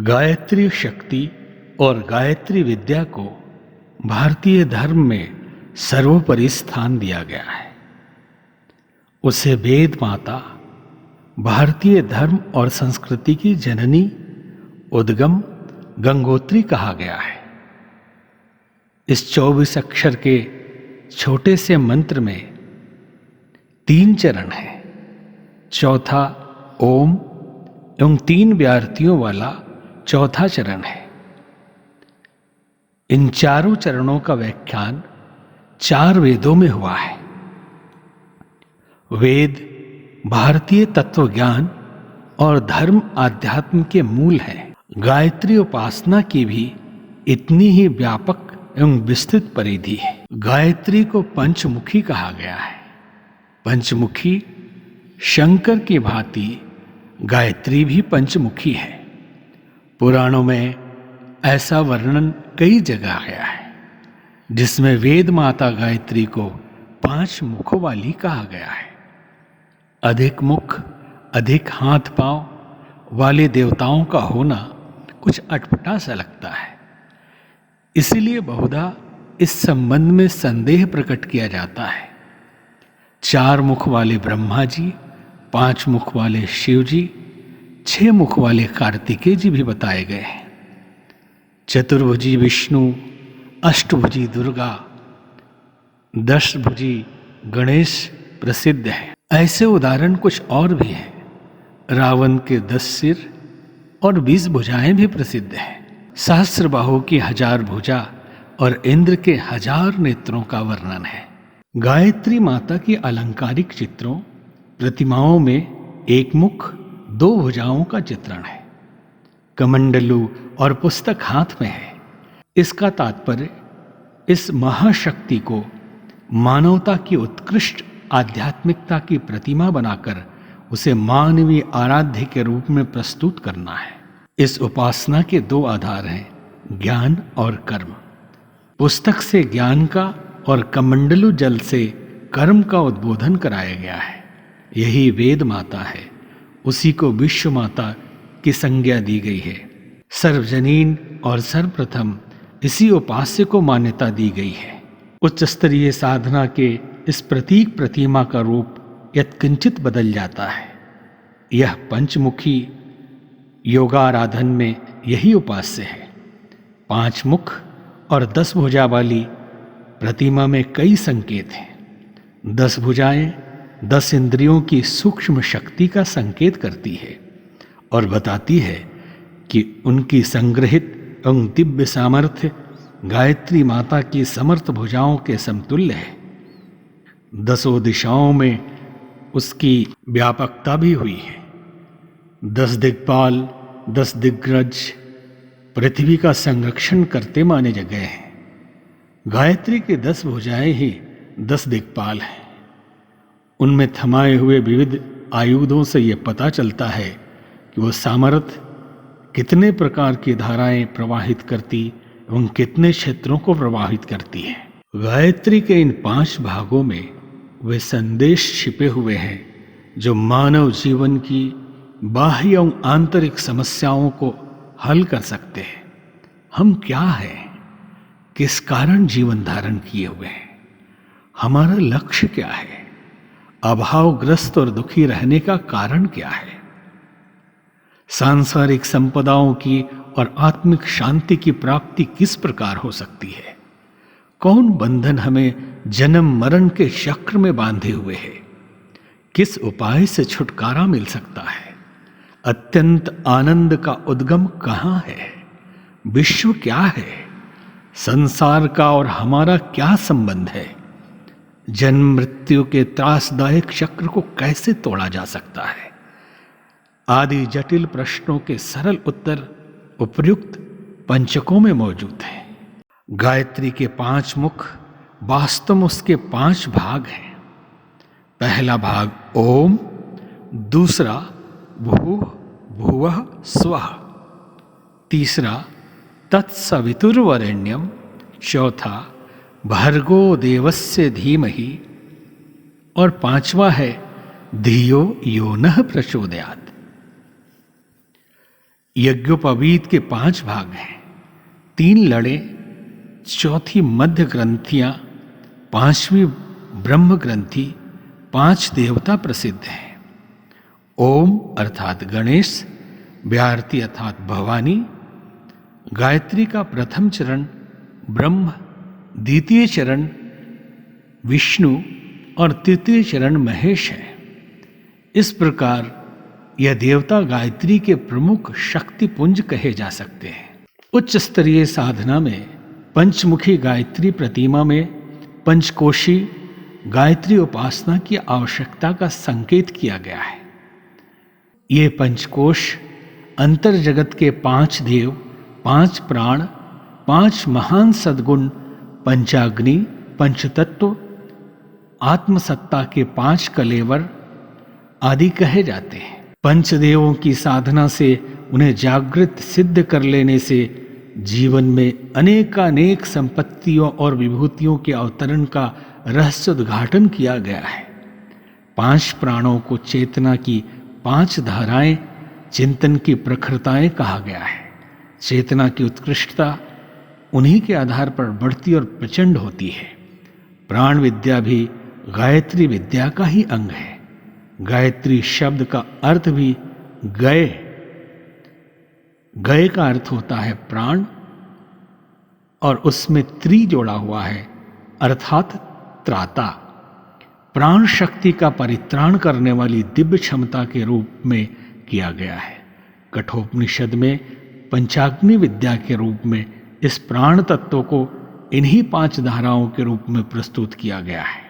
गायत्री शक्ति और गायत्री विद्या को भारतीय धर्म में सर्वोपरि स्थान दिया गया है। उसे वेद माता, भारतीय धर्म और संस्कृति की जननी, उद्गम गंगोत्री कहा गया है। इस 24 अक्षर के छोटे से मंत्र में 3 चरण हैं। चौथा ओम एवं 3 व्याहृतियों वाला चौथा चरण है। इन चारों चरणों का व्याख्यान 4 वेदों में हुआ है। वेद भारतीय तत्वज्ञान और धर्म आध्यात्म के मूल हैं। गायत्री उपासना की भी इतनी ही व्यापक एवं विस्तृत परिधि है। गायत्री को पंचमुखी कहा गया है। पंचमुखी शंकर की भांति गायत्री भी पंचमुखी है। पुराणों में ऐसा वर्णन कई जगह आया है, जिसमें वेद माता गायत्री को 5 मुखों वाली कहा गया है। अधिक मुख, अधिक हाथ पांव वाले देवताओं का होना कुछ अटपटा सा लगता है। इसीलिए बहुधा इस संबंध में संदेह प्रकट किया जाता है। 4 मुख वाले ब्रह्मा जी, 5 मुख वाले शिव जी, 6 मुख वाले कार्तिकेय जी भी बताए गए हैं। चतुर्भुजी विष्णु, अष्टभुजी दुर्गा, 10 भुजी गणेश प्रसिद्ध है। ऐसे उदाहरण कुछ और भी हैं। रावण के 10 सिर और 20 भुजाएं भी प्रसिद्ध हैं। सहस्त्रबाहु की 1000 भुजा और इंद्र के 1000 नेत्रों का वर्णन है। गायत्री माता की अलंकारिक चित्रों, प्रतिमाओं में 1 मुख, 2 भुजाओं का चित्रण है। कमंडलू और पुस्तक हाथ में है। इसका तात्पर्य इस महाशक्ति को मानवता की उत्कृष्ट आध्यात्मिकता की प्रतिमा बनाकर उसे मानवीय आराध्य के रूप में प्रस्तुत करना है। इस उपासना के 2 आधार हैं, ज्ञान और कर्म। पुस्तक से ज्ञान का और कमंडलू जल से कर्म का उद्बोधन कराया गया है। यही वेद माता है। उसी को विश्व माता की संज्ञा दी गई है। सर्वजनीन और सर्वप्रथम इसी उपास्य को मान्यता दी गई है। उच्च स्तरीय साधना के इस प्रतीक प्रतिमा का रूप यत्किंचित बदल जाता है। यह पंचमुखी योगाराधन में यही उपास्य है। 5 मुख और 10 भुजा वाली प्रतिमा में कई संकेत हैं। 10 भुजाएं 10 इंद्रियों की सूक्ष्म शक्ति का संकेत करती है और बताती है कि उनकी संग्रहित एवं दिव्य सामर्थ्य गायत्री माता की समर्थ भुजाओं के समतुल्य है। 10 दिशाओं में उसकी व्यापकता भी हुई है। 10 दिक्पाल, 10 दिग्गज पृथ्वी का संरक्षण करते माने गए हैं। गायत्री की 10 भुजाएं ही 10 दिक्पाल हैं। उनमें थमाए हुए विविध आयुधों से यह पता चलता है कि वो सामर्थ्य कितने प्रकार की धाराएं प्रवाहित करती एवं कितने क्षेत्रों को प्रभावित करती है। गायत्री के इन 5 भागों में वे संदेश छिपे हुए हैं जो मानव जीवन की बाह्य एवं आंतरिक समस्याओं को हल कर सकते हैं। हम क्या हैं? किस कारण जीवन धारण किए हुए हैं? हमारा लक्ष्य क्या है? अभावग्रस्त और दुखी रहने का कारण क्या है? सांसारिक संपदाओं की और आत्मिक शांति की प्राप्ति किस प्रकार हो सकती है? कौन बंधन हमें जन्म मरण के चक्र में बांधे हुए है? किस उपाय से छुटकारा मिल सकता है? अत्यंत आनंद का उद्गम कहाँ है? विश्व क्या है? संसार का और हमारा क्या संबंध है? जन्म मृत्यु के त्रासदायक चक्र को कैसे तोड़ा जा सकता है? आदि जटिल प्रश्नों के सरल उत्तर उपर्युक्त पंचकों में मौजूद हैं। गायत्री के 5 मुख वास्तव में उसके 5 भाग हैं। पहला भाग ओम, दूसरा भूः भुवः स्वः, तीसरा तत्सवितुर्वरेण्यम, चौथा भर्गो देवस्य धीमहि और 5वां है धियो यो नः प्रचोदयात्। यज्ञोपवीत के 5 भाग हैं। 3 लड़े, चौथी मध्य ग्रंथियां, 5वीं ब्रह्म ग्रंथि, 5 देवता प्रसिद्ध हैं। ओम अर्थात गणेश, व्याहृति अर्थात भवानी, गायत्री का प्रथम चरण ब्रह्म, द्वितीय चरण विष्णु और तृतीय चरण महेश है। इस प्रकार यह देवता गायत्री के प्रमुख शक्ति पुंज कहे जा सकते हैं। उच्च स्तरीय साधना में पंचमुखी गायत्री प्रतिमा में पंचकोशी गायत्री उपासना की आवश्यकता का संकेत किया गया है। ये पंचकोश अंतर जगत के 5 देव, 5 प्राण, 5 महान सद्गुण, पंचाग्नि, पंचतत्व, आत्मसत्ता के 5 कलेवर आदि कहे जाते हैं। पंचदेवों की साधना से उन्हें जागृत सिद्ध कर लेने से जीवन में अनेकानेक संपत्तियों और विभूतियों के अवतरण का रहस्य उद्घाटन किया गया है। 5 प्राणों को चेतना की 5 धाराएं, चिंतन की प्रखरताएं कहा गया है। चेतना की उत्कृष्टता उन्हीं के आधार पर बढ़ती और प्रचंड होती है। प्राण विद्या भी गायत्री विद्या का ही अंग है। गायत्री शब्द का अर्थ भी गय, गय का अर्थ होता है प्राण, और उसमें त्रि जोड़ा हुआ है अर्थात त्राता। प्राण शक्ति का परित्राण करने वाली दिव्य क्षमता के रूप में किया गया है। कठोपनिषद में पंचाग्नि विद्या के रूप में इस प्राण तत्व को इन्हीं 5 धाराओं के रूप में प्रस्तुत किया गया है।